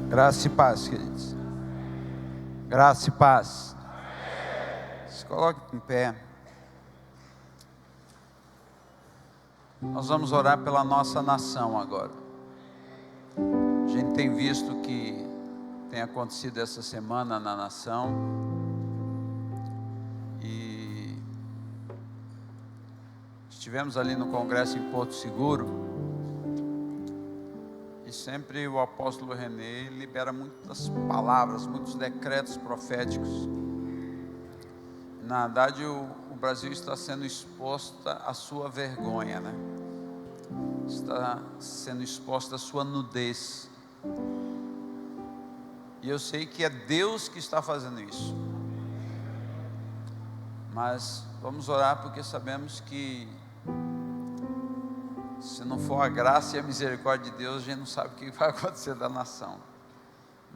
Graça e paz, queridos. Graça e paz. Se coloque em pé. Nós vamos orar pela nossa nação agora. A gente tem visto o que tem acontecido essa semana na nação. E estivemos ali no congresso em Porto Seguro. E sempre o apóstolo René libera muitas palavras, muitos decretos proféticos. Na verdade, o Brasil está sendo exposto à sua vergonha, né? Está sendo exposto à sua nudez. E eu sei que é Deus que está fazendo isso. Mas vamos orar, porque sabemos que se não for a graça e a misericórdia de Deus, a gente não sabe o que vai acontecer da nação.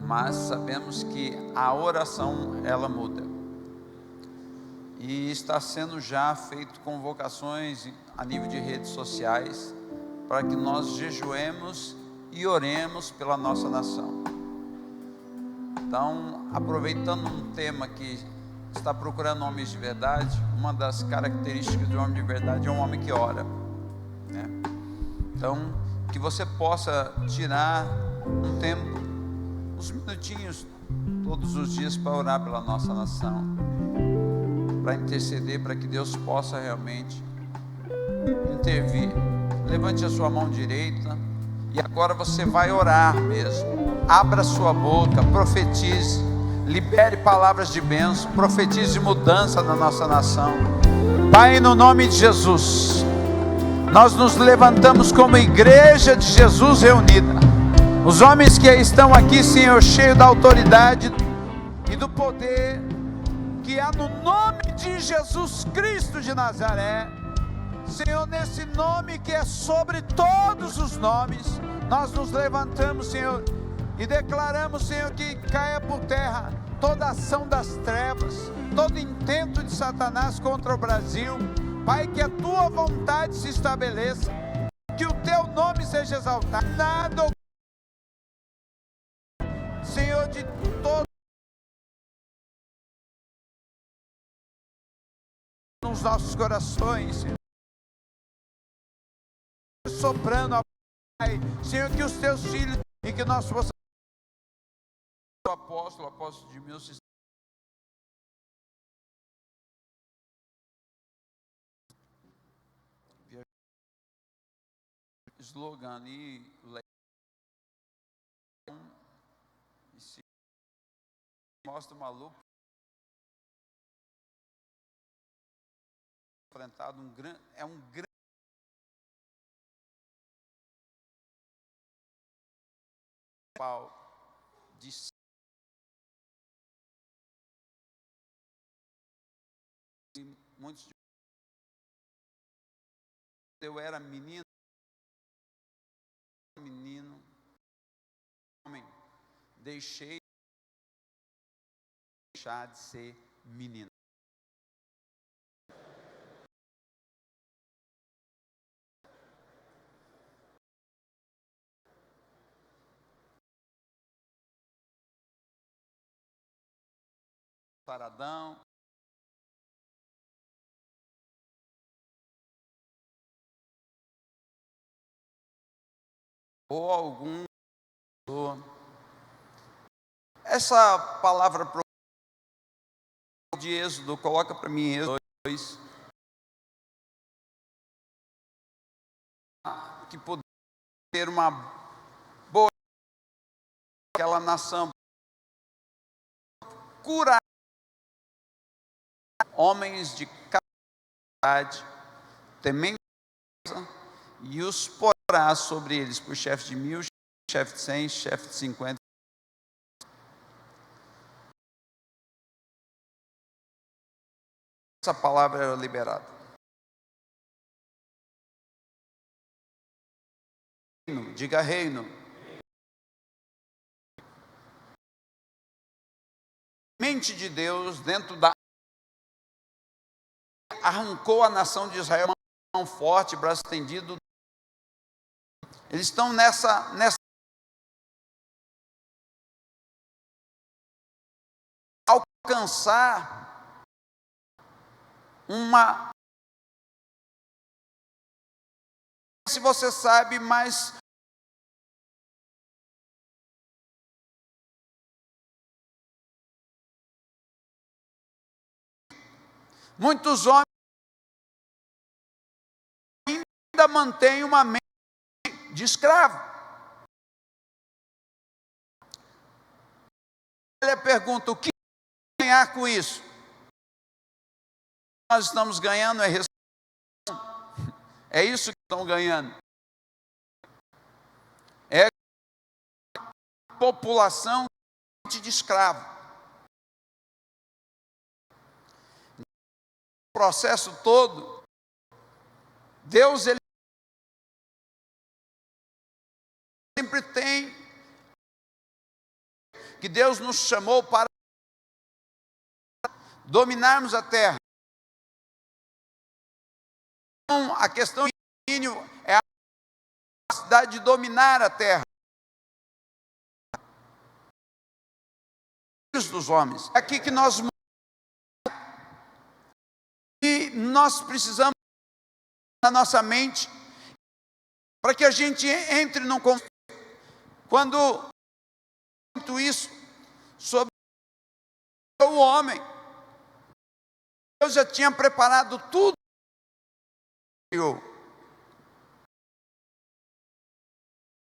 Mas sabemos que a oração, ela muda. E está sendo já feito convocações a nível de redes sociais, para que nós jejuemos e oremos pela nossa nação. Então, aproveitando um tema que está procurando homens de verdade, uma das características de um homem de verdade é um homem que ora, né? Então, que você possa tirar um tempo, uns minutinhos, todos os dias, para orar pela nossa nação, para interceder, para que Deus possa realmente intervir. Levante a sua mão direita, e agora você vai orar mesmo. Abra sua boca, profetize, libere palavras de bênção, profetize mudança na nossa nação. Pai, no nome de Jesus, nós nos levantamos como igreja de Jesus reunida. Os homens que estão aqui, Senhor, cheios da autoridade e do poder que há no nome de Jesus Cristo de Nazaré. Senhor, nesse nome que é sobre todos os nomes, nós nos levantamos, Senhor, e declaramos, Senhor, que caia por terra toda ação das trevas, todo intento de Satanás contra o Brasil. Pai, que a tua vontade se estabeleça, que o teu nome seja exaltado. Nada, Senhor, de todo nos nossos corações, Senhor, soprando, Pai, Senhor, que os teus filhos, e que nós possamos, o apóstolo de mil slogan e se mostra maluco enfrentado um grande pau de muitos. Eu era menino, homem, deixar de ser menino. Paradão. Ou algum. Essa palavra de Êxodo, coloca para mim Êxodo 2, que poder ter uma boa aquela nação, curar homens de capacidade, temendo, e os porá sobre eles por chefe de 1000, chefe de 100, chefe de 50. Essa palavra era liberada. Diga reino. Mente de Deus dentro da arrancou a nação de Israel, mão forte, braço estendido. Eles estão nessa alcançar uma... Se você sabe, mas muitos homens ainda mantêm uma mente de escravo. Ele pergunta: o que ganhar com isso? Nós estamos ganhando é isso que estão ganhando. É a população de escravo. O processo todo, Deus, ele sempre tem, que Deus nos chamou para dominarmos a terra. Então, a questão de domínio é a capacidade de dominar a terra. Dos homens. É aqui que nós precisamos na nossa mente para que a gente entre num conflito. Quando muito isso sobre o homem, Deus já tinha preparado tudo.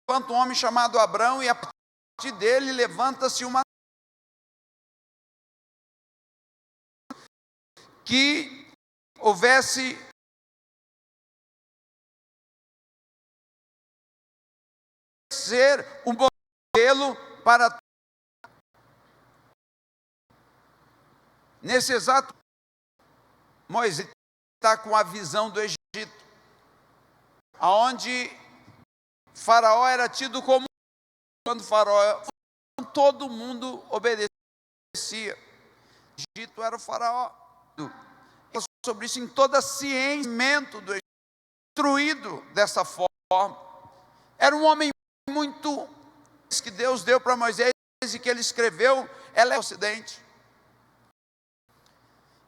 Levanta um homem chamado Abrão, e a partir dele levanta-se uma que houvesse ser um modelo para... Nesse exato, Moisés está com a visão do Egito, aonde Faraó era tido como... Quando Faraó, todo mundo obedecia. O Egito era o Faraó. Sobre isso, em toda ciência do Egito, instruído dessa forma. Era um homem muito... que Deus deu para Moisés e que ele escreveu, ela é o Ocidente.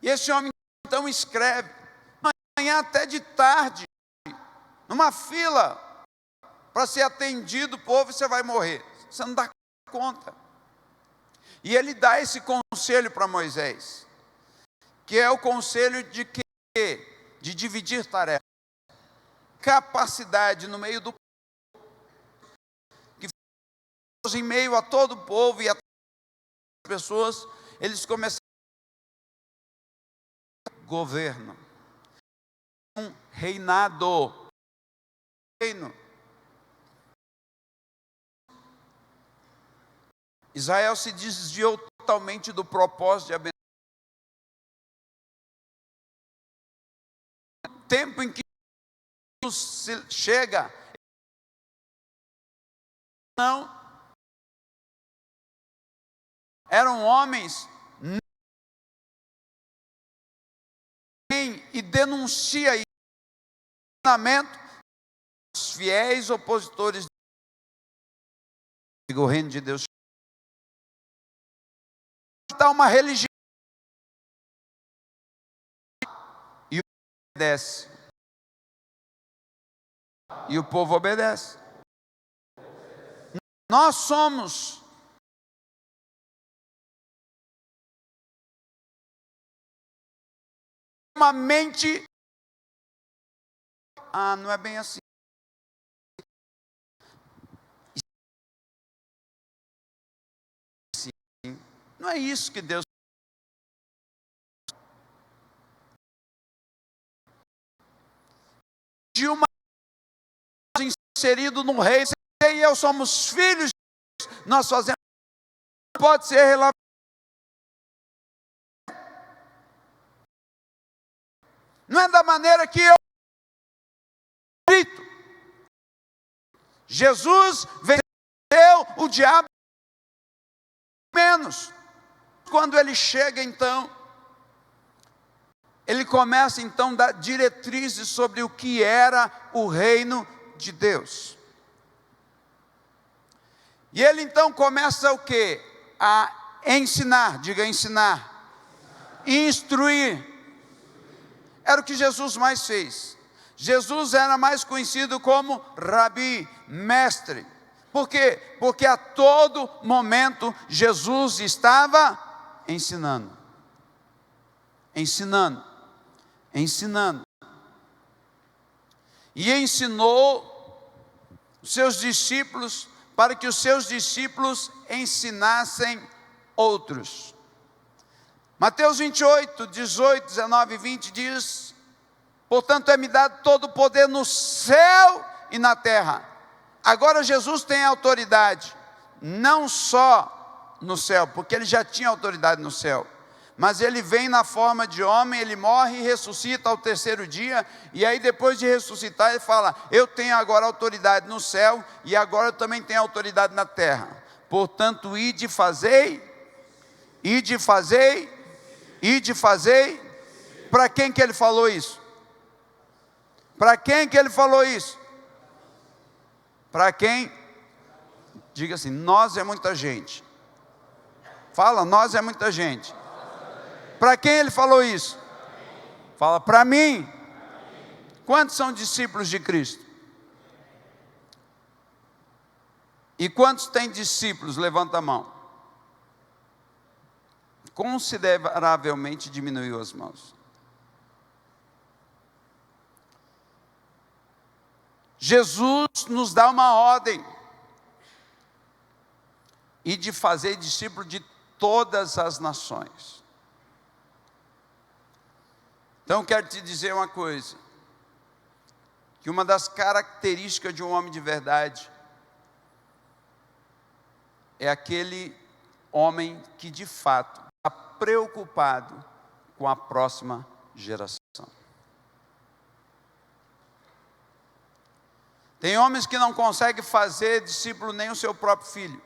E esse homem então escreve, amanhã até de tarde, numa fila, para ser atendido o povo, você vai morrer. Você não dá conta. E ele dá esse conselho para Moisés, que é o conselho de quê? De dividir tarefas. Capacidade no meio do povo, que em meio a todo o povo e a todas as pessoas, eles começaram governo, um reinado, reino. Israel se desviou totalmente do propósito de abençoar. O tempo em que Jesus chega, não eram homens, e denuncia os fiéis opositores do reino de Deus. Está uma religião e obedece, e o povo obedece. Nós somos uma mente... não é bem assim. Não é isso que Deus... De uma... inserido no reino, você e eu somos filhos de Deus, nós fazemos... Pode ser relacionado. Não é da maneira que eu... Jesus venceu o diabo menos. Quando ele chega, então, ele começa então a dar diretrizes sobre o que era o reino de Deus. E ele então começa o quê? A ensinar, diga ensinar, instruir. Era o que Jesus mais fez. Jesus era mais conhecido como Rabi, mestre. Por quê? Porque a todo momento Jesus estava ensinando. Ensinando. Ensinando. E ensinou os seus discípulos para que os seus discípulos ensinassem outros. Mateus 28, 18, 19 e 20 diz: portanto é-me dado todo o poder no céu e na terra. Agora Jesus tem autoridade, não só no céu, porque ele já tinha autoridade no céu, mas ele vem na forma de homem, ele morre e ressuscita ao terceiro dia, e aí depois de ressuscitar ele fala: eu tenho agora autoridade no céu, e agora eu também tenho autoridade na terra. Portanto, ide fazei, ide fazei, ide fazei. Para quem que ele falou isso? Para quem que ele falou isso? Para quem? Diga assim: nós é muita gente. Fala, nós é muita gente. Para quem ele falou isso? Fala, para mim. Quantos são discípulos de Cristo? E quantos têm discípulos? Levanta a mão. Consideravelmente diminuiu as mãos. Jesus nos dá uma ordem, e de fazer discípulo de todas as nações. Então quero te dizer uma coisa, que uma das características de um homem de verdade é aquele homem que de fato está preocupado com a próxima geração. Tem homens que não conseguem fazer discípulo nem o seu próprio filho,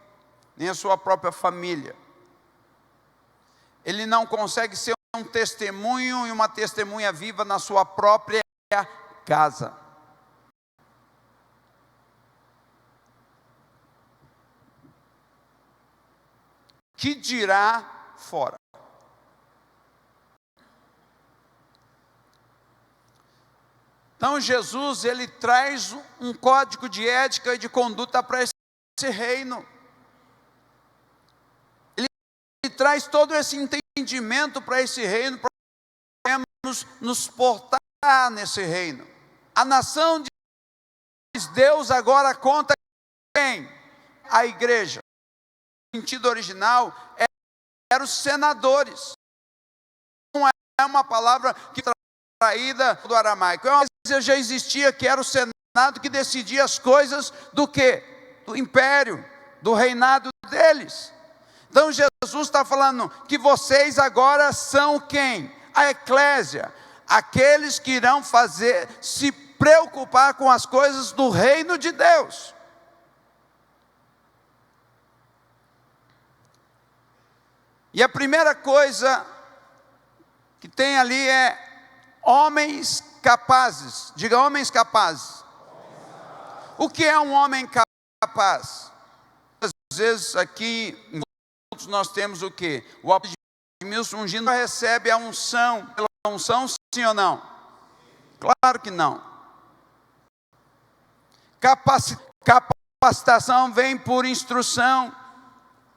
nem a sua própria família. Ele não consegue ser um testemunho e uma testemunha viva na sua própria casa. Que dirá fora? Então Jesus, ele traz um código de ética e de conduta para esse reino. Ele traz todo esse entendimento para esse reino, para que podemos nos portar nesse reino. A nação de Deus agora conta quem? A igreja. No sentido original, eram os senadores. Não é uma palavra que traída do aramaico. É uma coisa já existia, que era o Senado que decidia as coisas do quê? Do império, do reinado deles. Então Jesus está falando que vocês agora são quem? A eclésia, aqueles que irão se preocupar com as coisas do reino de Deus. E a primeira coisa que tem ali é homens capazes. Diga, homens capazes. O que é um homem capaz? Às vezes aqui nós temos o quê? O apóstolo Milson ungindo recebe a unção. Pela unção, sim ou não? Claro que não. Capacitação vem por instrução,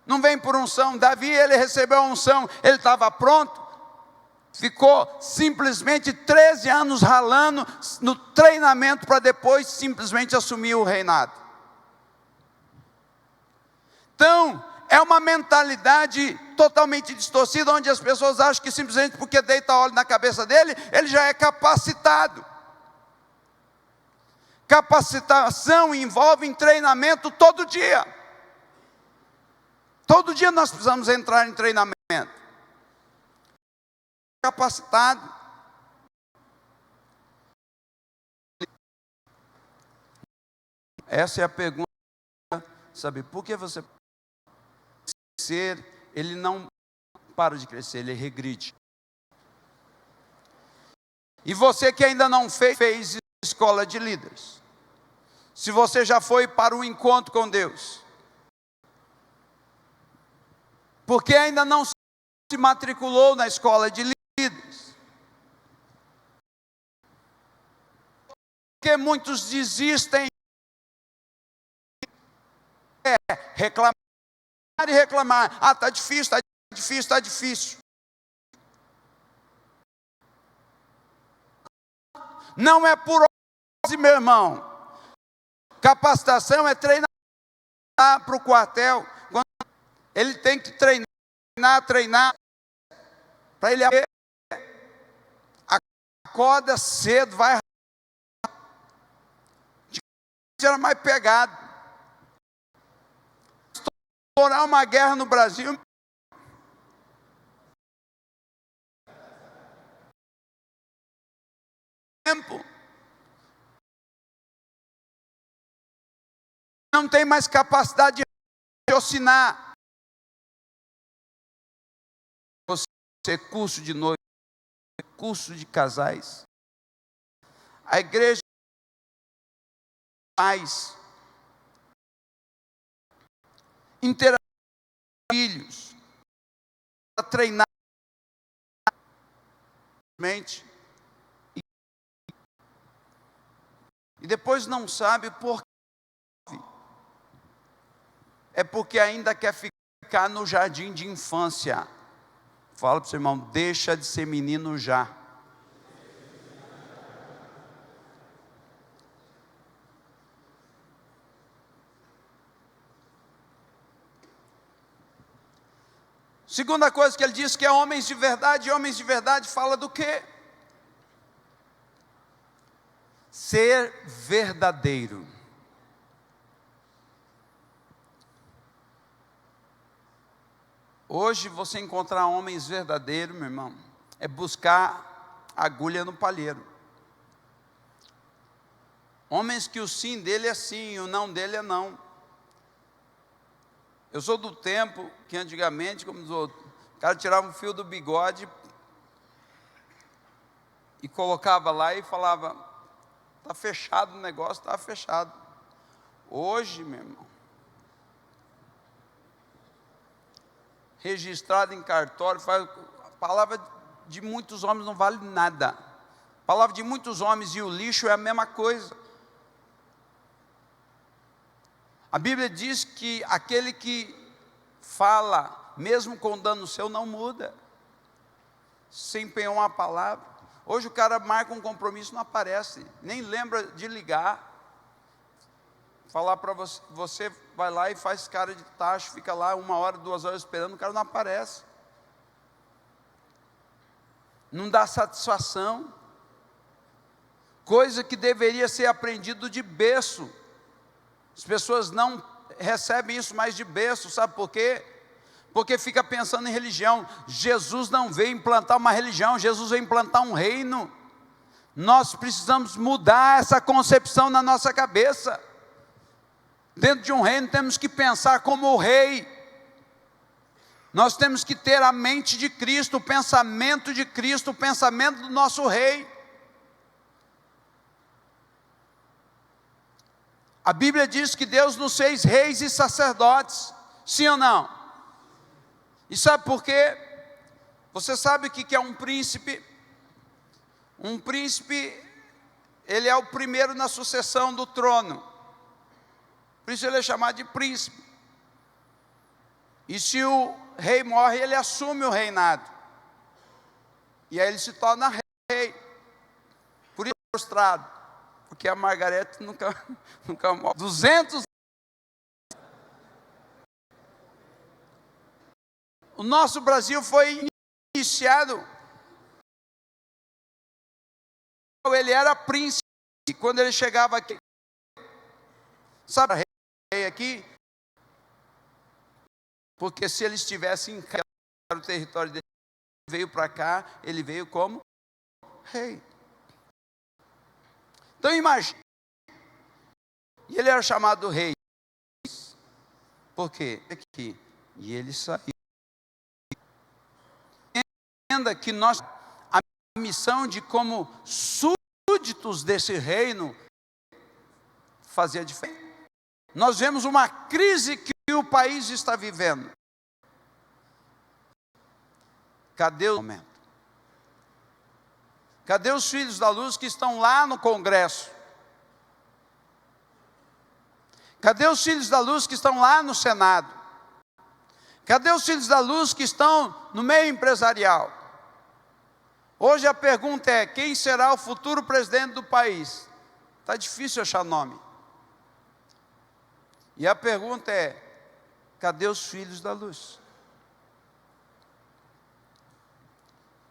não vem por unção. Davi, ele recebeu a unção, ele estava pronto. Ficou simplesmente 13 anos ralando no treinamento para depois simplesmente assumir o reinado. Então, é uma mentalidade totalmente distorcida, onde as pessoas acham que simplesmente porque deita óleo na cabeça dele, ele já é capacitado. Capacitação envolve em treinamento todo dia. Todo dia nós precisamos entrar em treinamento. Capacitado. Essa é a pergunta, sabe, por que você crescer, ele não para de crescer, ele regride. E você que ainda não fez escola de líderes, se você já foi para um encontro com Deus, porque ainda não se matriculou na escola de líderes. Porque muitos desistem, reclamar e reclamar. Ah, está difícil, está difícil, está difícil. Não é por osmose, meu irmão. Capacitação é treinar para o quartel. Ele tem que treinar, para ele acorda cedo, vai era mais pegado. Estourar uma guerra no Brasil, não tem mais capacidade de raciocinar. Você curso de noiva, curso de casais. A igreja mais interagir com filhos, para treinar mente, e depois não sabe por quê. É porque ainda quer ficar no jardim de infância. Fala para o seu irmão, deixa de ser menino já. Segunda coisa que ele diz que é homens de verdade. E homens de verdade fala do quê? Ser verdadeiro. Hoje você encontrar homens verdadeiros, meu irmão, é buscar agulha no palheiro. Homens que o sim dele é sim e o não dele é não. Eu sou do tempo que antigamente, como os outros, o cara tirava um fio do bigode e colocava lá e falava, está fechado o negócio, está fechado. Hoje, meu irmão, registrado em cartório, a palavra de muitos homens não vale nada. A palavra de muitos homens e o lixo é a mesma coisa. A Bíblia diz que aquele que fala, mesmo com dano seu, não muda. Se empenhou uma palavra. Hoje o cara marca um compromisso, não aparece, nem lembra de ligar. Falar para você, você vai lá e faz cara de tacho, fica lá 1 hora, 2 horas esperando, o cara não aparece. Não dá satisfação. Coisa que deveria ser aprendido de berço. As pessoas não recebem isso mais de berço, sabe por quê? Porque fica pensando em religião. Jesus não veio implantar uma religião, Jesus veio implantar um reino. Nós precisamos mudar essa concepção na nossa cabeça. Dentro de um reino temos que pensar como o rei. Nós temos que ter a mente de Cristo, o pensamento de Cristo, o pensamento do nosso rei. A Bíblia diz que Deus nos fez reis e sacerdotes, sim ou não? E sabe por quê? Você sabe o que é um príncipe? Um príncipe, ele é o primeiro na sucessão do trono. Por isso ele é chamado de príncipe. E se o rei morre, ele assume o reinado. E aí ele se torna rei. Por isso é frustrado. Porque a Margarete nunca morre. 200. O nosso Brasil foi iniciado. Ele era príncipe. E quando ele chegava aqui, sabe, rei aqui? Porque se ele estivesse em casa, o território dele, veio para cá, ele veio como rei. Então imagine, e ele era chamado rei, por quê? Aqui, e ele saiu. Entenda que nós, a missão de como súditos desse reino, fazer diferença. Nós vemos uma crise que o país está vivendo. Cadê o momento? Cadê os filhos da luz que estão lá no Congresso? Cadê os filhos da luz que estão lá no Senado? Cadê os filhos da luz que estão no meio empresarial? Hoje a pergunta é: quem será o futuro presidente do país? Está difícil achar nome. E a pergunta é: cadê os filhos da luz?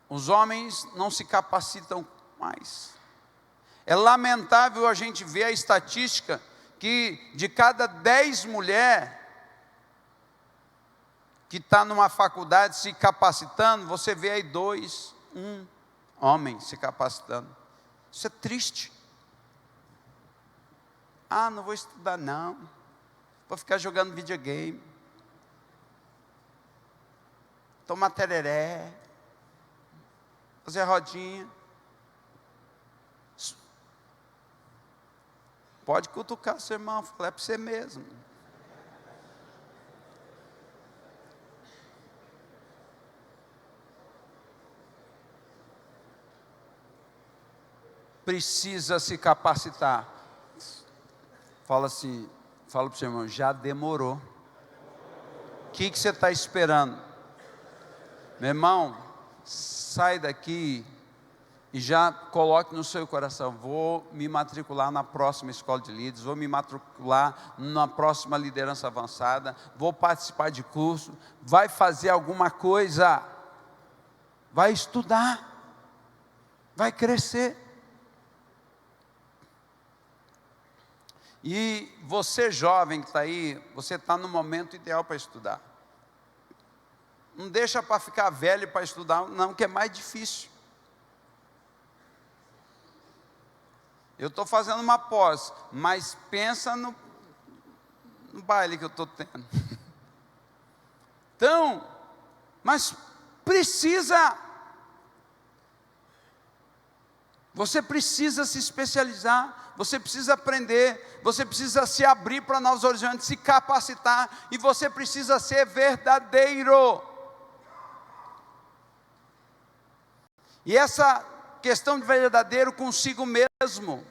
Os homens não se capacitam mais. É lamentável a gente ver a estatística que de cada 10 mulheres que está numa faculdade se capacitando, você vê aí 2, 1 homem se capacitando. Isso é triste. Ah, não vou estudar não, vou ficar jogando videogame, tomar tereré, fazer rodinha. Pode cutucar seu irmão, falar: é para você mesmo. Precisa se capacitar. Fala assim, fala para o seu irmão: já demorou. O que você está esperando? Meu irmão, sai daqui e já coloque no seu coração: vou me matricular na próxima escola de líderes, vou me matricular na próxima liderança avançada, vou participar de curso, vai fazer alguma coisa, vai estudar, vai crescer. E você jovem que está aí, você está no momento ideal para estudar. Não deixa para ficar velho para estudar, não, que é mais difícil. Eu estou fazendo uma pós, mas pensa no baile que eu estou tendo. Então, mas precisa. Você precisa se especializar, você precisa aprender, você precisa se abrir para novos horizontes, se capacitar, e você precisa ser verdadeiro. E essa questão de verdadeiro consigo mesmo.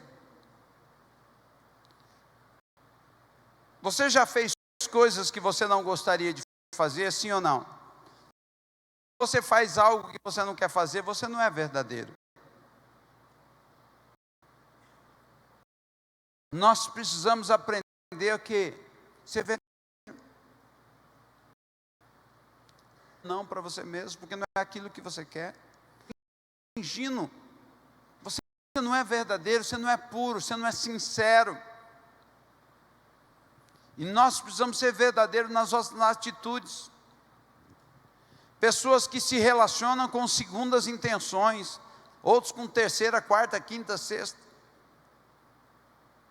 Você já fez coisas que você não gostaria de fazer, sim ou não? Se você faz algo que você não quer fazer, você não é verdadeiro. Nós precisamos aprender o quê? Ser verdadeiro. Não para você mesmo, porque não é aquilo que você quer. Ingênuo. Você não é verdadeiro, você não é puro, você não é sincero. E nós precisamos ser verdadeiros nas nossas atitudes. Pessoas que se relacionam com segundas intenções, outros com terceira, quarta, quinta, sexta.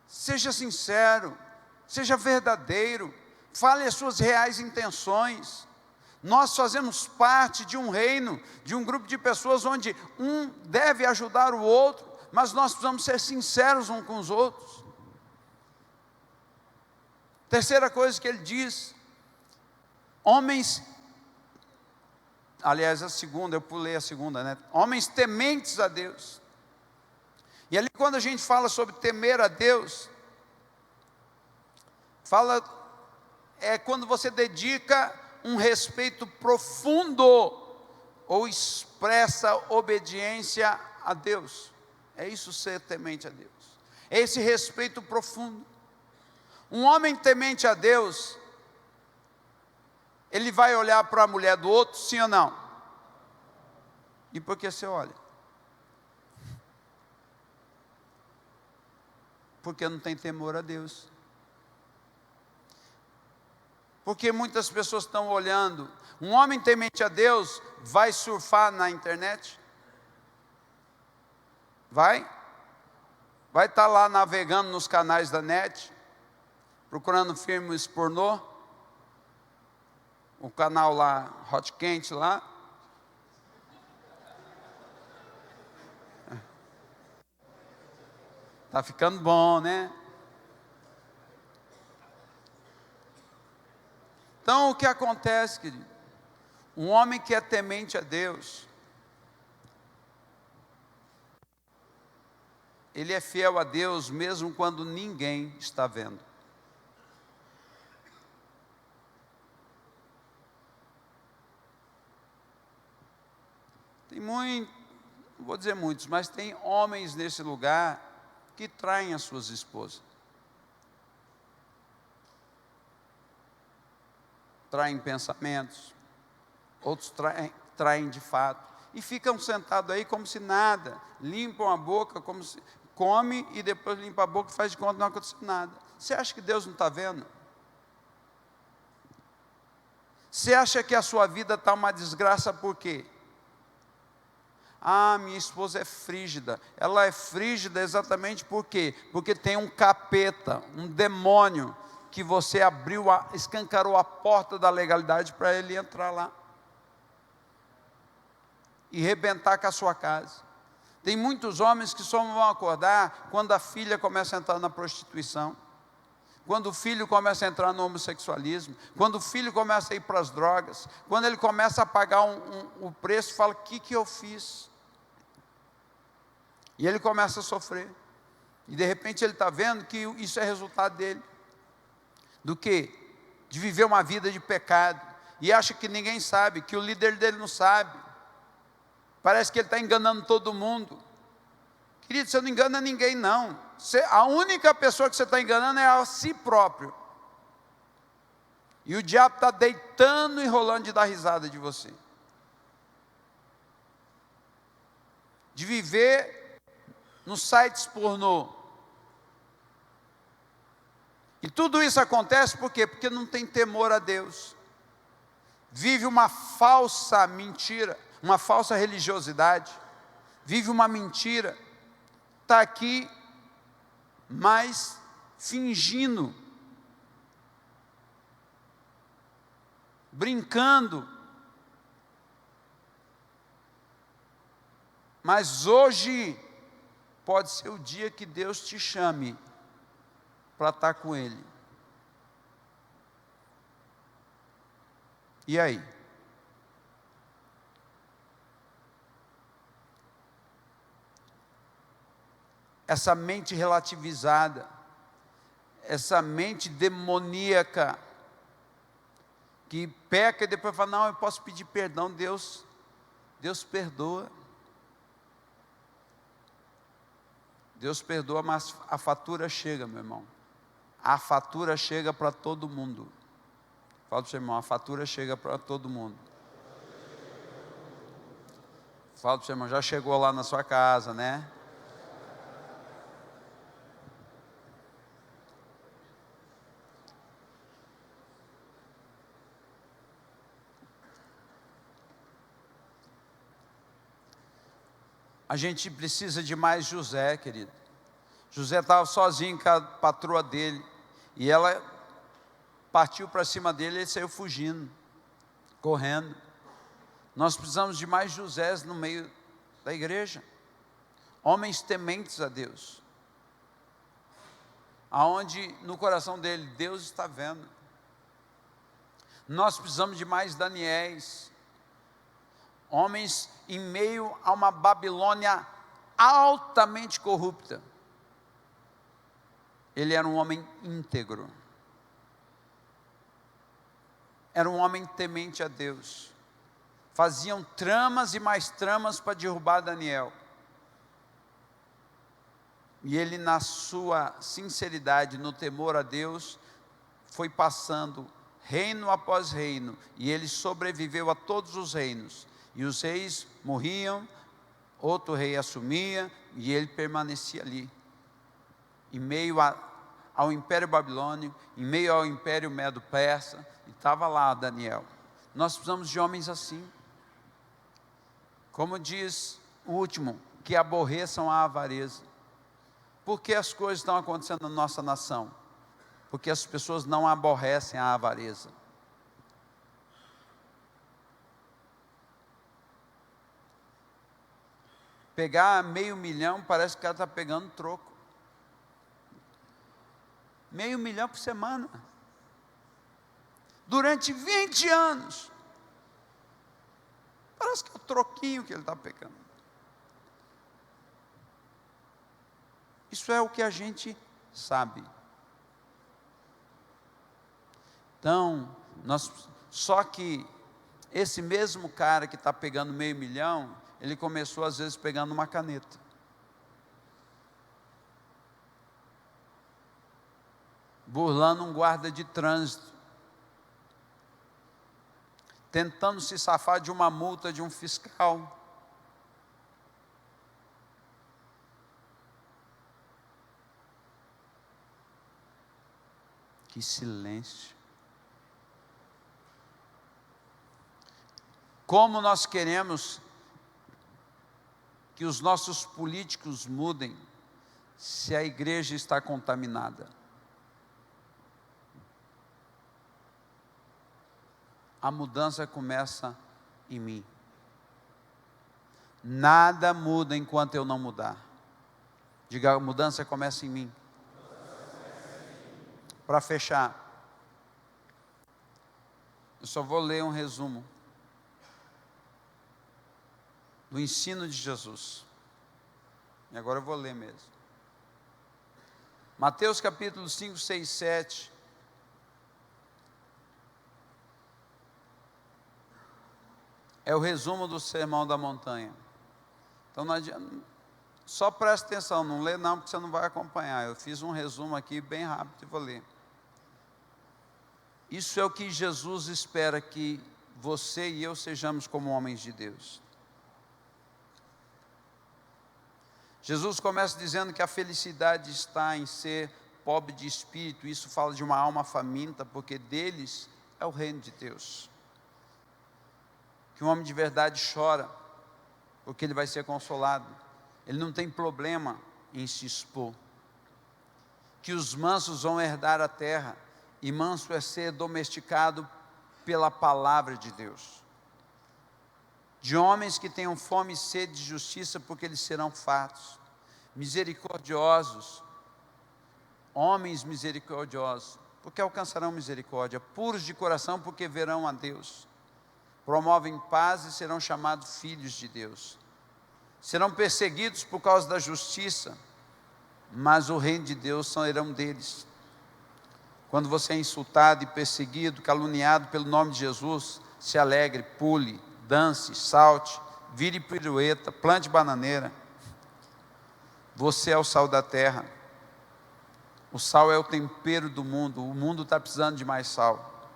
Seja sincero, seja verdadeiro, fale as suas reais intenções. Nós fazemos parte de um reino, de um grupo de pessoas onde um deve ajudar o outro, mas nós precisamos ser sinceros uns com os outros. Terceira coisa que ele diz: homens, aliás a segunda, eu pulei a segunda, né? Homens tementes a Deus. E ali quando a gente fala sobre temer a Deus, é quando você dedica um respeito profundo ou expressa obediência a Deus. É isso, ser temente a Deus. É esse respeito profundo. Um homem temente a Deus, ele vai olhar para a mulher do outro, sim ou não? E por que você olha? Porque não tem temor a Deus. Porque muitas pessoas estão olhando. Um homem temente a Deus vai surfar na internet? Vai estar lá navegando nos canais da net, procurando filmes pornô, o canal lá, Hot Quente lá. Está ficando bom, né? Então o que acontece, querido? Um homem que é temente a Deus, ele é fiel a Deus mesmo quando ninguém está vendo. Tem não vou dizer muitos, mas tem homens nesse lugar que traem as suas esposas. Traem pensamentos, outros traem de fato, e ficam sentados aí como se nada, limpam a boca, como se come e depois limpa a boca e faz de conta que não aconteceu nada. Você acha que Deus não está vendo? Você acha que a sua vida está uma desgraça por quê? Ah, minha esposa é frígida. Ela é frígida exatamente por quê? Porque tem um capeta, um demônio, que você escancarou a porta da legalidade para ele entrar lá e rebentar com a sua casa. Tem muitos homens que só vão acordar quando a filha começa a entrar na prostituição, quando o filho começa a entrar no homossexualismo, quando o filho começa a ir para as drogas, quando ele começa a pagar o preço, fala: o que eu fiz? E ele começa a sofrer, e de repente ele está vendo que isso é resultado dele, do quê? De viver uma vida de pecado, e acha que ninguém sabe, que o líder dele não sabe, parece que ele está enganando todo mundo. Querido, você não engana ninguém não, a única pessoa que você está enganando é a si próprio, e o diabo está deitando e rolando de dar risada de você, de viver nos sites pornô. E tudo isso acontece por quê? Porque não tem temor a Deus. Vive uma falsa mentira, uma falsa religiosidade. Vive uma mentira. Está aqui, mas fingindo, brincando. Mas hoje pode ser o dia que Deus te chame para estar com Ele. E aí? Essa mente relativizada, essa mente demoníaca, que peca e depois fala: não, eu posso pedir perdão, Deus perdoa. Deus perdoa, mas a fatura chega, meu irmão. A fatura chega para todo mundo. Fala para o seu irmão: a fatura chega para todo mundo. Fala para o seu irmão: já chegou lá na sua casa, né? A gente precisa de mais José, querido. José estava sozinho com a patroa dele, e ela partiu para cima dele, e ele saiu fugindo, correndo. Nós precisamos de mais Josés no meio da igreja, homens tementes a Deus, aonde no coração dele Deus está vendo. Nós precisamos de mais Daniéis, homens em meio a uma Babilônia altamente corrupta. Ele era um homem íntegro, era um homem temente a Deus. Faziam tramas e mais tramas para derrubar Daniel, e ele, na sua sinceridade, no temor a Deus, foi passando reino após reino, e ele sobreviveu a todos os reinos. E os reis morriam, outro rei assumia, e ele permanecia ali, em meio ao Império Babilônico, em meio ao Império Medo-Persa, e estava lá Daniel. Nós precisamos de homens assim. Como diz o último, que aborreçam a avareza. Por que as coisas estão acontecendo na nossa nação? Porque as pessoas não aborrecem a avareza. Pegar $500 mil, parece que o cara está pegando troco. $500 mil por semana. Durante 20 anos. Parece que é o troquinho que ele está pegando. Isso é o que a gente sabe. Então, só que esse mesmo cara que está pegando $500 mil, ele começou às vezes pegando uma caneta. Burlando um guarda de trânsito. Tentando se safar de uma multa de um fiscal. Que silêncio. Como nós queremos que os nossos políticos mudem se a igreja está contaminada? A mudança começa em mim. Nada muda enquanto eu não mudar. Diga, a mudança começa em mim. Para fechar, eu só vou ler um resumo do ensino de Jesus. E agora eu vou ler mesmo. Mateus capítulo 5, 6, 7. É o resumo do Sermão da Montanha. Então não adianta, só presta atenção, não lê não, porque você não vai acompanhar. Eu fiz um resumo aqui bem rápido e vou ler. Isso é o que Jesus espera que você e eu sejamos como homens de Deus. Jesus começa dizendo que a felicidade está em ser pobre de espírito. Isso fala de uma alma faminta, porque deles é o reino de Deus. Que um homem de verdade chora, porque ele vai ser consolado. Ele não tem problema em se expor. Que os mansos vão herdar a terra, e manso é ser domesticado pela palavra de Deus. De homens que tenham fome e sede de justiça, porque eles serão fartos. Misericordiosos, homens misericordiosos, porque alcançarão misericórdia. Puros de coração, porque verão a Deus. Promovem paz e serão chamados filhos de Deus. Serão perseguidos por causa da justiça, mas o reino de Deus serão deles. Quando você é insultado e perseguido, caluniado pelo nome de Jesus, se alegre, pule, dance, salte, vire pirueta, plante bananeira. Você é o sal da terra. O sal é o tempero do mundo. O mundo está precisando de mais sal.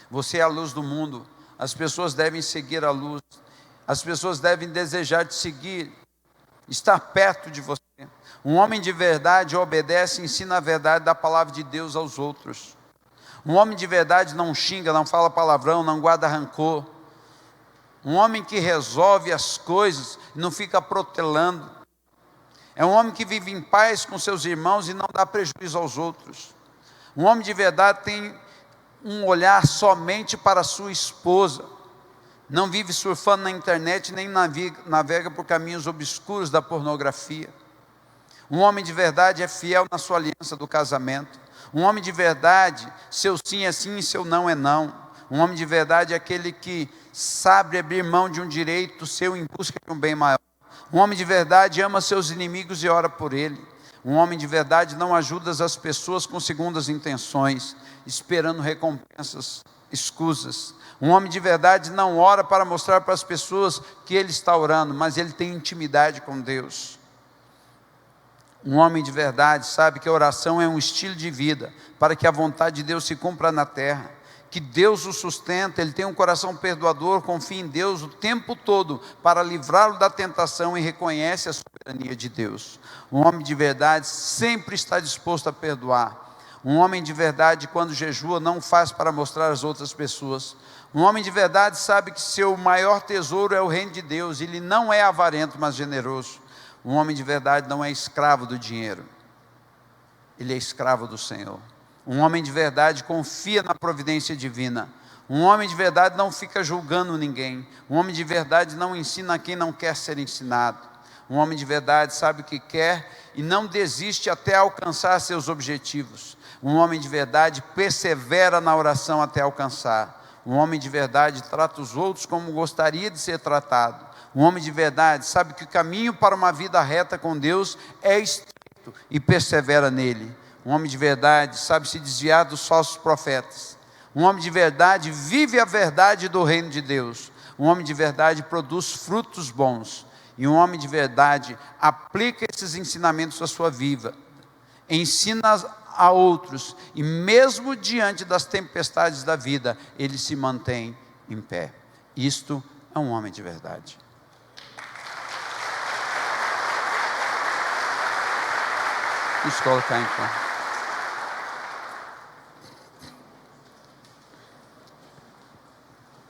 Você é a luz do mundo. As pessoas devem seguir a luz. As pessoas devem desejar te seguir, estar perto de você. Um homem de verdade obedece e ensina a verdade da palavra de Deus aos outros. Um homem de verdade não xinga, não fala palavrão, não guarda rancor. Um homem que resolve as coisas e não fica protelando. É um homem que vive em paz com seus irmãos e não dá prejuízo aos outros. Um homem de verdade tem um olhar somente para a sua esposa. Não vive surfando na internet, nem navega por caminhos obscuros da pornografia. Um homem de verdade é fiel na sua aliança do casamento. Um homem de verdade, seu sim é sim e seu não é não. Um homem de verdade é aquele que sabe abrir mão de um direito seu em busca de um bem maior. Um homem de verdade ama seus inimigos e ora por ele. Um homem de verdade não ajuda as pessoas com segundas intenções, esperando recompensas escusas. Um homem de verdade não ora para mostrar para as pessoas que ele está orando, mas ele tem intimidade com Deus. Um homem de verdade sabe que a oração é um estilo de vida, para que a vontade de Deus se cumpra na terra. Que Deus o sustenta, ele tem um coração perdoador, confia em Deus o tempo todo, para livrá-lo da tentação e reconhece a soberania de Deus. Um homem de verdade sempre está disposto a perdoar. Um homem de verdade, quando jejua, não faz para mostrar às outras pessoas. Um homem de verdade sabe que seu maior tesouro é o reino de Deus. Ele não é avarento, mas generoso. Um homem de verdade não é escravo do dinheiro. Ele é escravo do Senhor. Um homem de verdade confia na providência divina. Um homem de verdade não fica julgando ninguém. Um homem de verdade não ensina a quem não quer ser ensinado. Um homem de verdade sabe o que quer e não desiste até alcançar seus objetivos. Um homem de verdade persevera na oração até alcançar. Um homem de verdade trata os outros como gostaria de ser tratado. Um homem de verdade sabe que o caminho para uma vida reta com Deus é estreito e persevera nele. Um homem de verdade sabe se desviar dos falsos profetas. Um homem de verdade vive a verdade do reino de Deus. Um homem de verdade produz frutos bons. E um homem de verdade aplica esses ensinamentos à sua vida. Ensina a outros. E mesmo diante das tempestades da vida, ele se mantém em pé. Isto é um homem de verdade. Deixa eu colocar em pé.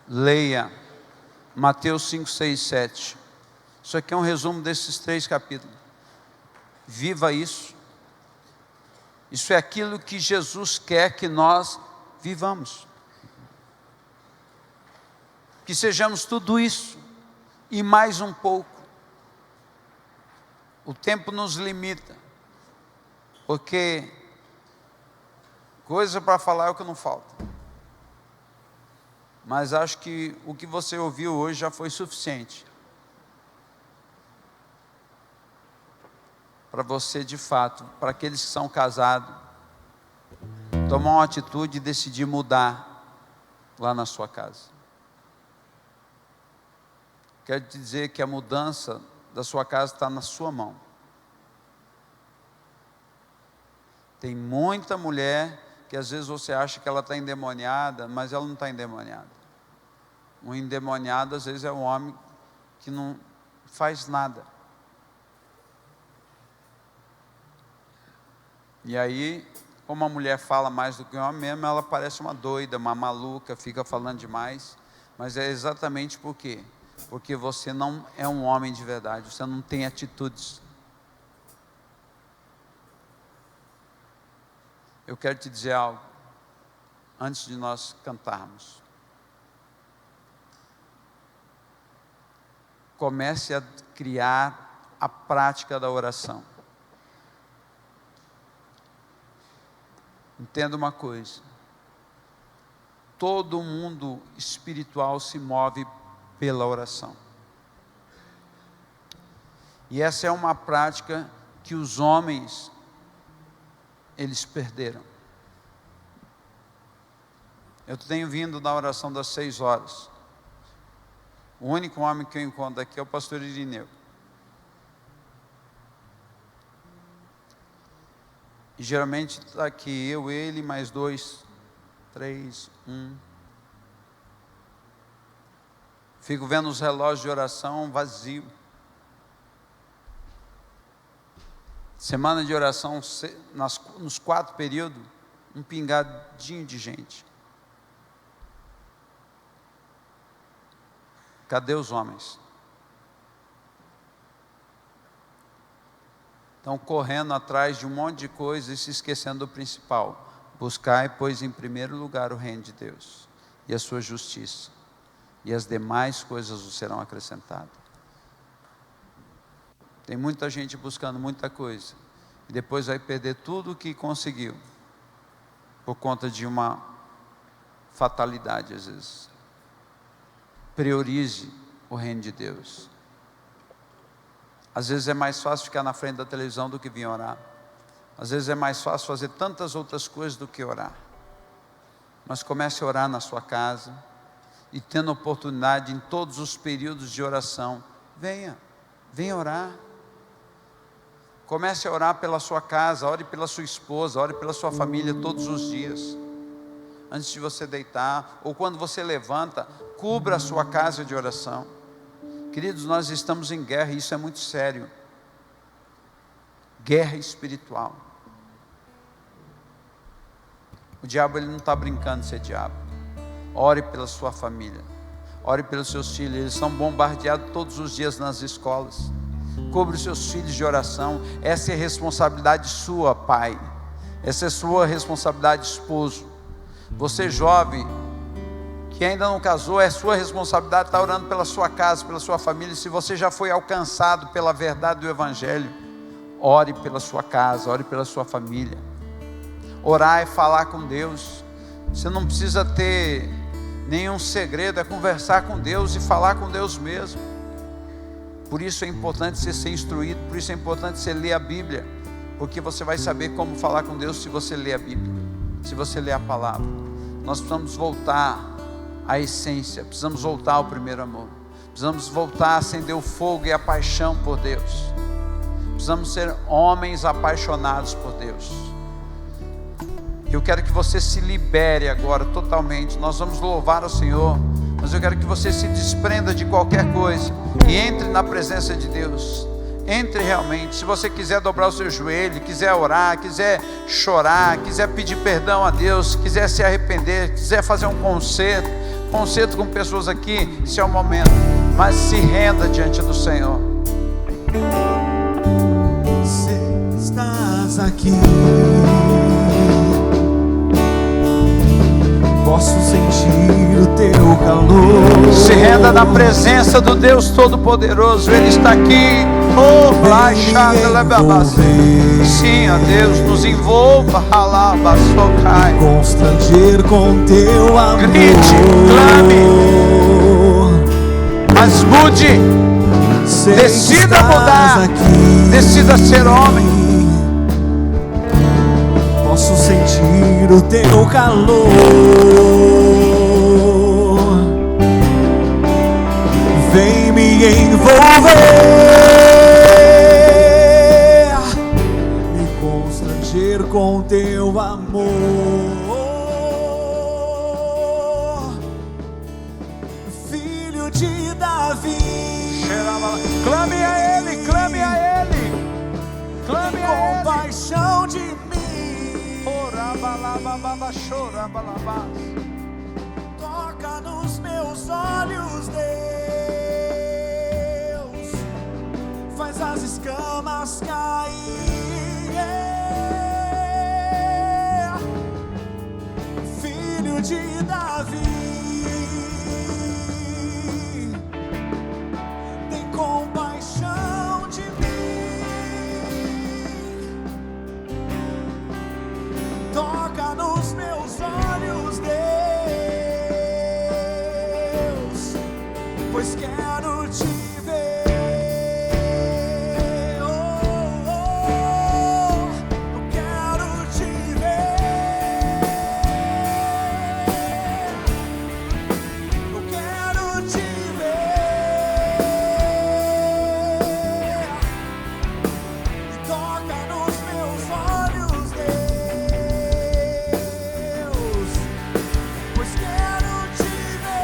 Leia Mateus 5, 6, 7. Isso aqui é um resumo desses 3 capítulos. Viva isso. Isso é aquilo que Jesus quer que nós vivamos. Que sejamos tudo isso e mais um pouco. O tempo nos limita, porque coisa para falar é o que não falta. Mas acho que o que você ouviu hoje já foi suficiente para você, de fato, para aqueles que são casados, tomar uma atitude e decidir mudar lá na sua casa. Quero te dizer que a mudança da sua casa está na sua mão. Tem muita mulher que às vezes você acha que ela está endemoniada, mas ela não está endemoniada. Um endemoniado às vezes é um homem que não faz nada. E aí, como a mulher fala mais do que o homem mesmo, ela parece uma doida, uma maluca, fica falando demais. Mas é exatamente por quê? Porque você não é um homem de verdade, você não tem atitudes. Eu quero te dizer algo, antes de nós cantarmos. Comece a criar a prática da oração. Entenda uma coisa, todo mundo espiritual se move pela oração. E essa é uma prática que os homens, eles perderam. Eu tenho vindo da oração das 6 horas. O único homem que eu encontro aqui é o pastor Irineu. E geralmente está aqui eu, ele, mais 2, 3, 1. Fico vendo os relógios de oração vazio. Semana de oração, nos 4 períodos, um pingadinho de gente. Cadê os homens? Estão correndo atrás de um monte de coisa e se esquecendo do principal. Buscai, pois, em primeiro lugar o reino de Deus e a sua justiça, e as demais coisas vos serão acrescentadas. Tem muita gente buscando muita coisa, e depois vai perder tudo o que conseguiu, por conta de uma fatalidade às vezes. Priorize o reino de Deus. Às vezes é mais fácil ficar na frente da televisão do que vir orar. Às vezes é mais fácil fazer tantas outras coisas do que orar. Mas comece a orar na sua casa, e tendo oportunidade em todos os períodos de oração, venha orar. Comece a orar pela sua casa, ore pela sua esposa, ore pela sua família todos os dias. Antes de você deitar, ou quando você levanta, cubra a sua casa de oração. Queridos, nós estamos em guerra, e isso é muito sério. Guerra espiritual. O diabo, ele não está brincando de ser diabo. Ore pela sua família, ore pelos seus filhos. Eles são bombardeados todos os dias nas escolas. Cubra os seus filhos de oração. Essa é responsabilidade sua, pai. Essa é sua responsabilidade, esposo. Você jovem, que ainda não casou, é sua responsabilidade estar orando pela sua casa, pela sua família. Se você já foi alcançado pela verdade do Evangelho, ore pela sua casa, ore pela sua família. Orar é falar com Deus. Você não precisa ter nenhum segredo, é conversar com Deus e falar com Deus mesmo. Por isso é importante você ser instruído, por isso é importante você ler a Bíblia, porque você vai saber como falar com Deus se você ler a Bíblia, se você ler a palavra. Nós precisamos voltar à essência, precisamos voltar ao primeiro amor, precisamos voltar a acender o fogo e a paixão por Deus. Precisamos ser homens apaixonados por Deus. Eu quero que você se libere agora totalmente. Nós vamos louvar ao Senhor, mas eu quero que você se desprenda de qualquer coisa e entre na presença de Deus. Entre realmente. Se você quiser dobrar o seu joelho, quiser orar, quiser chorar, quiser pedir perdão a Deus, quiser se arrepender, quiser fazer um concerto com pessoas aqui, esse é o momento. Mas se renda diante do Senhor. Você estás aqui, posso sentir o teu calor. Se renda na presença do Deus Todo-Poderoso. Ele está aqui. Sim, ó Deus, nos envolva. Constranger com teu amor. Grite, clame, mas mude. Decida mudar. Decida ser homem. Posso sentir o teu calor. Vem me envolver, me constranger com teu amor. Filho de Davi, Clame a Ele, clame a Ele, clame a Ele. compaixão de mim. Toca nos meus olhos, Deus, faz as escamas cair. Filho de Davi, tem compaixão de mim. Toca nos meus olhos, Deus, pois quero te ver. Oh, oh, eu quero te ver. Eu quero te ver. E toca nos meus olhos, Deus, pois quero te ver.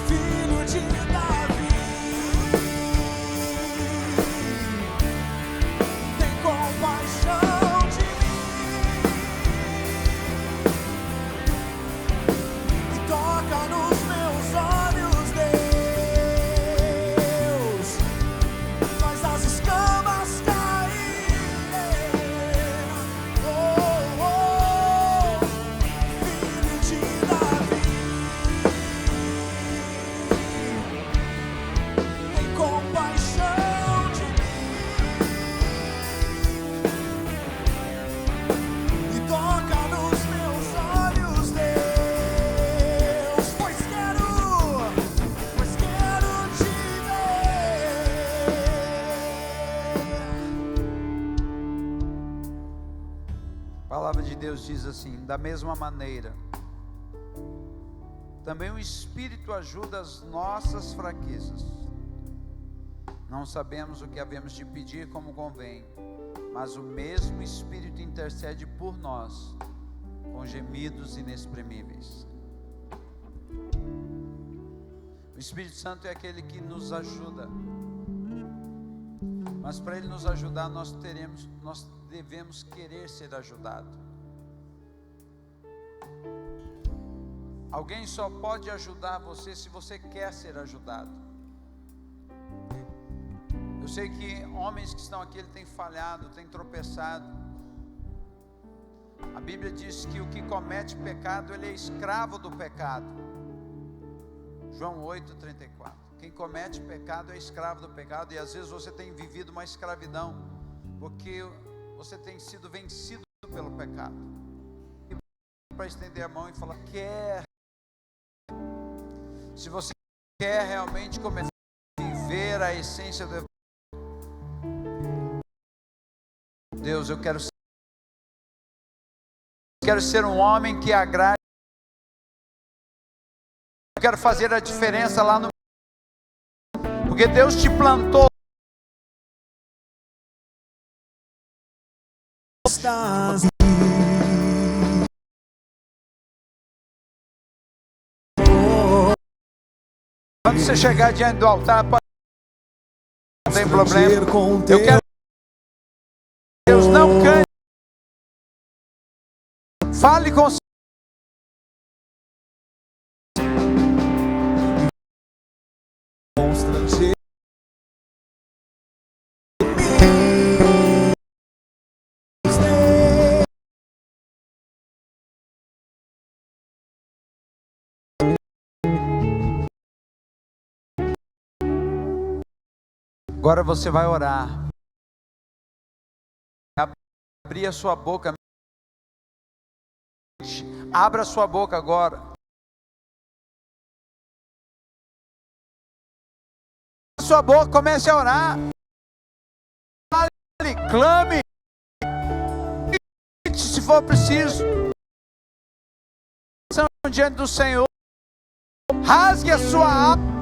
Filho de Davi, tem compaixão de mim e toca nos meus olhos, Deus, faz as escamas caírem. Oh, oh, filho de Davi, tem compaixão de mim e toca nos meus olhos, Deus, pois quero te ver. A palavra de Deus diz assim: da mesma maneira, também o Espírito ajuda as nossas fraquezas. Não sabemos o que havemos de pedir como convém, mas o mesmo Espírito intercede por nós com gemidos inexprimíveis. O Espírito Santo é aquele que nos ajuda, mas para Ele nos ajudar, nós devemos querer ser ajudado. Alguém só pode ajudar você se você quer ser ajudado. Eu sei que homens que estão aqui, ele tem falhado, tem tropeçado. A Bíblia diz que o que comete pecado, ele é escravo do pecado. João 8:34. Quem comete pecado é escravo do pecado. E às vezes você tem vivido uma escravidão, porque você tem sido vencido pelo pecado. para estender a mão e falar, quer. Se você quer realmente começar a viver a essência do Evangelho, Deus, eu quero ser um homem que agrade. Eu quero fazer a diferença lá no... Porque Deus te plantou. Estás Quando você chegar diante do altar, não tem problema. Eu quero que Deus não cante. Fale com constranger. Agora você vai orar. Abrir a sua boca. Abra a sua boca agora. A sua boca, comece a orar. Fale, clame. Se for preciso. Diante do Senhor. Rasgue a sua alma.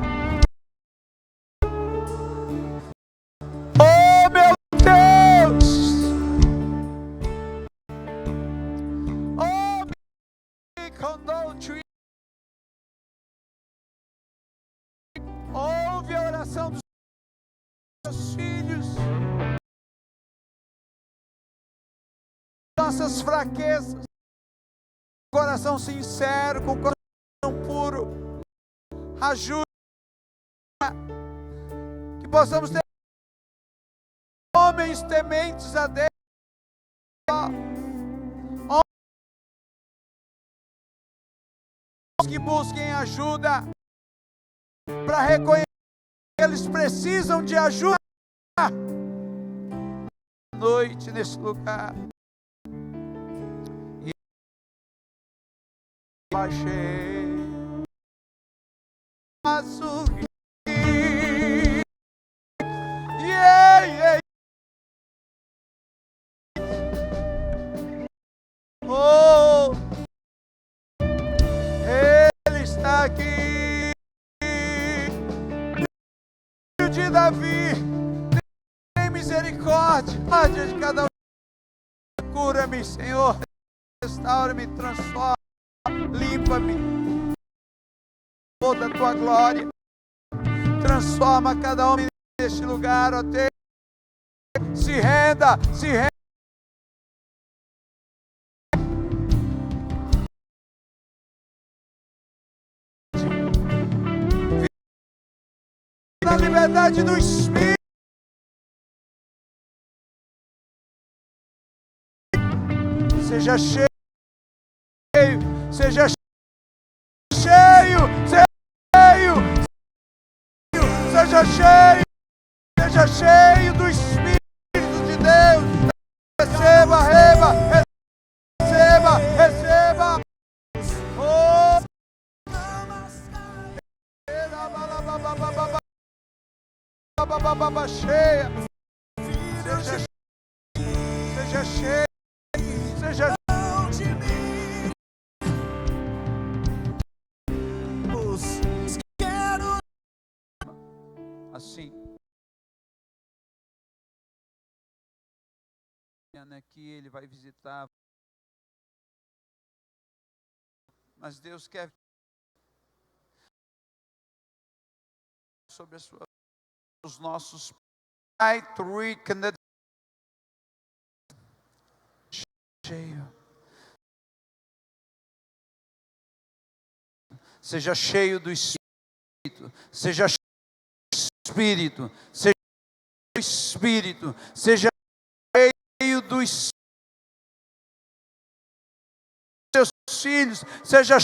Oh meu Deus! Oh, ouve a oração dos seus filhos, nossas fraquezas, coração sincero, com coração puro. Ajude que possamos ter homens tementes a Deus, homens que busquem ajuda, para reconhecer que eles precisam de ajuda. Noite nesse lugar, e baixei a sorrir. Oh, Ele está aqui, filho de Davi, tem misericórdia de cada um. Cura-me, Senhor, restaura-me, transforma, limpa-me, toda a tua glória, transforma cada homem neste lugar, ó Deus. Se renda, se renda. Na liberdade do Espírito. Seja cheio, seja cheio, seja cheio do Espírito de Deus. Receba, receba. Oh, cheia, seja cheio, seja de mim. Quero assim. Aqui ele vai visitar, mas Deus quer sobre os nossos cheio. Seja cheio do Espírito, seja Espírito, seja Espírito, seja cheio do Espírito. Seus filhos, seja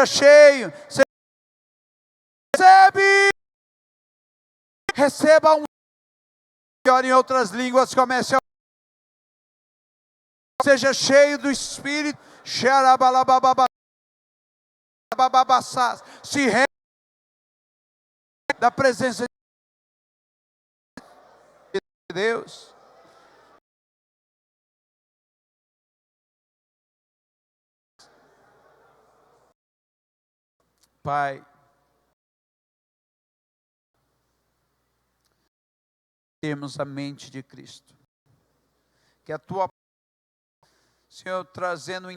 cheio, receba um que ora em outras línguas, comece a seja cheio do Espírito, Se rende da presença de Deus. Pai, temos a mente de Cristo, que a tua, Senhor, trazendo um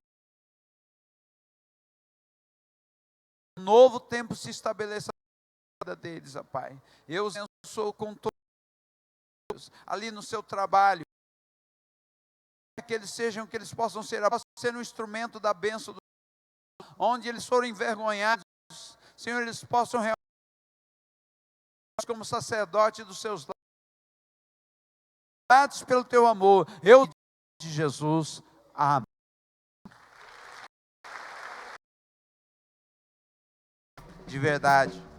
novo tempo se estabeleça na vida deles, ó Pai. Eu os abençoo com todos ali no seu trabalho, que eles possam ser um instrumento da bênção do onde eles foram envergonhados, Senhor, eles possam realmente, como sacerdote dos seus lados, pelo teu amor, eu de Jesus, amém. De verdade.